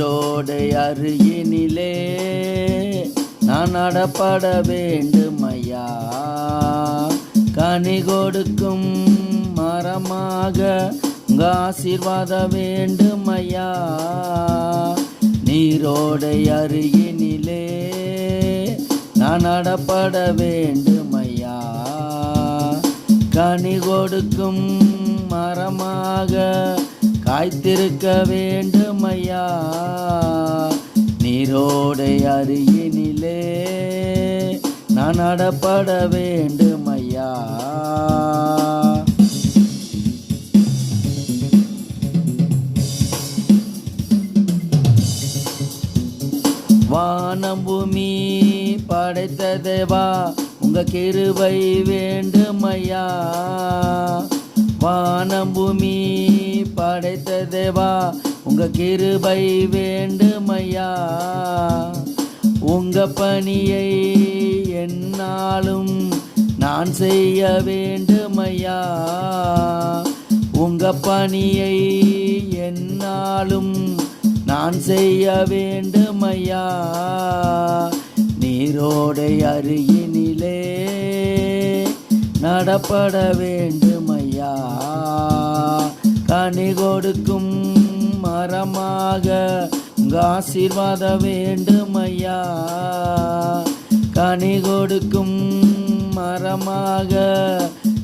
நீரோடை அருகினிலே நான் நடப்பட வேண்டும் ஐயா. கனி கொடுக்கும் மரமாக உங்க ஆசீர்வாத வேண்டும் ஐயா. நீரோடை அருகினிலே நான் நடப்பட வேண்டும் ஐயா. கனி கொடுக்கும் மரமாக காய்த்திருக்க வேண்டும் ஐயா. நீரோடை அருகினிலே நான் நடப்பட வேண்டும் ஐயா. வானம் பூமி படைத்த தேவா உங்க கிருபை வேண்டும் ஐயா. வானம் பூமி படைத்த தேவா உங்க கிருபை வேண்டும் ஐயா. உங்க பணியை என்னாலும் நான் செய்ய வேண்டும் ஐயா. உங்க பணியை என்னாலும் நான் செய்ய வேண்டும் ஐயா. நீரோடை அருகினிலே நடப்பட வேண்டும் ஐயா. கனி கொடுக்கும் மரமாக உங்க ஆசீர்வாத வேண்டும் ஐயா. கனி கொடுக்கும் மரமாக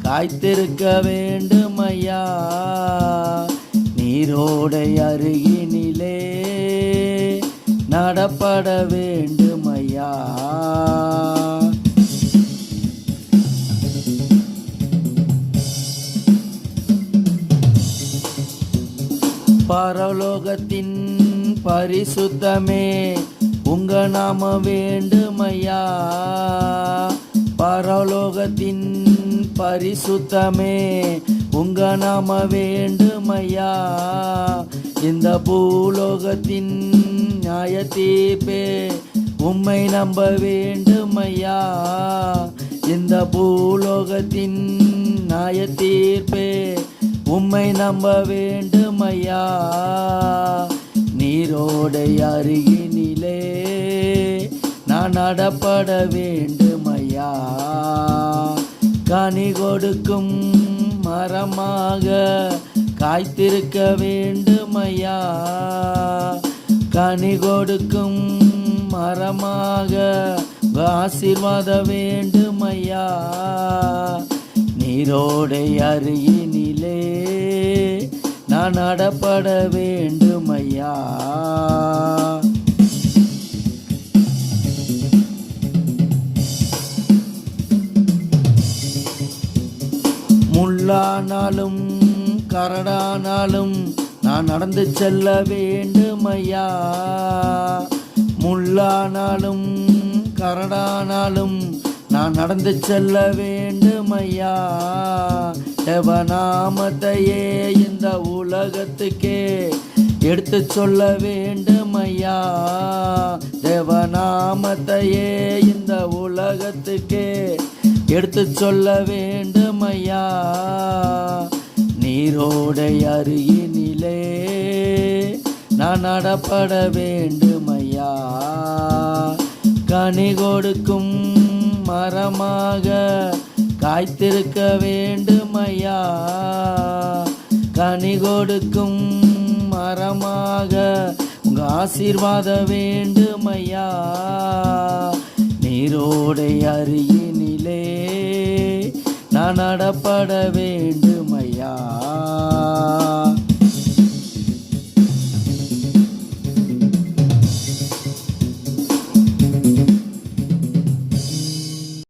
காய்த்திருக்க வேண்டும் ஐயா. நீரோடை அருகினிலே நடப்பட வேண்டும் ஐயா. பரலோகத்தின் பரிசுத்தமே உங்க நாம வேண்டும் ஐயா. பரலோகத்தின் பரிசுத்தமே உங்க நாம வேண்டும் ஐயா. இந்த பூலோகத்தின் நியாய தீர்ப்பே உம்மை நம்ப வேண்டும் ஐயா. இந்த பூலோகத்தின் நியாய தீர்ப்பே உம்மை நம்ப வேண்டும் ஐயா. நீரோடை அருகினிலே நான் நடப்பட வேண்டும் ஐயா. கனி கொடுக்கும் மரமாக காய்த்திருக்க வேண்டும் ஐயா. கனி கொடுக்கும் மரமாக ஆசீர்வாத வேண்டும் ஐயா. நீரோடை அருகினிலே நான் நடப்பட வேண்டும் ஐயா. முள்ளானாலும் கரடானாலும் நான் நடந்து செல்ல வேண்டும் ஐயா. முள்ளானாலும் கரடானாலும் நான் நடந்து செல்ல வேண்டும் ஐயா. தேவநாமத்தையே இந்த உலகத்துக்கே எடுத்து சொல்ல வேண்டும் ஐயா. தேவநாமத்தையே இந்த உலகத்துக்கே எடுத்து சொல்ல வேண்டும் ஐயா. நீரோடை அருகினிலே நான் நடப்பட வேண்டும் ஐயா. கனி கொடுக்கும் மரமாக காய்த்திருக்க வேண்டும் ஐயா. கனி கொடுக்கும் மரமாக உங்க ஆசீர்வாத வேண்டும் ஐயா. நீரோடை அருகினிலே நான் நடப்பட வேண்டும் ஐயா.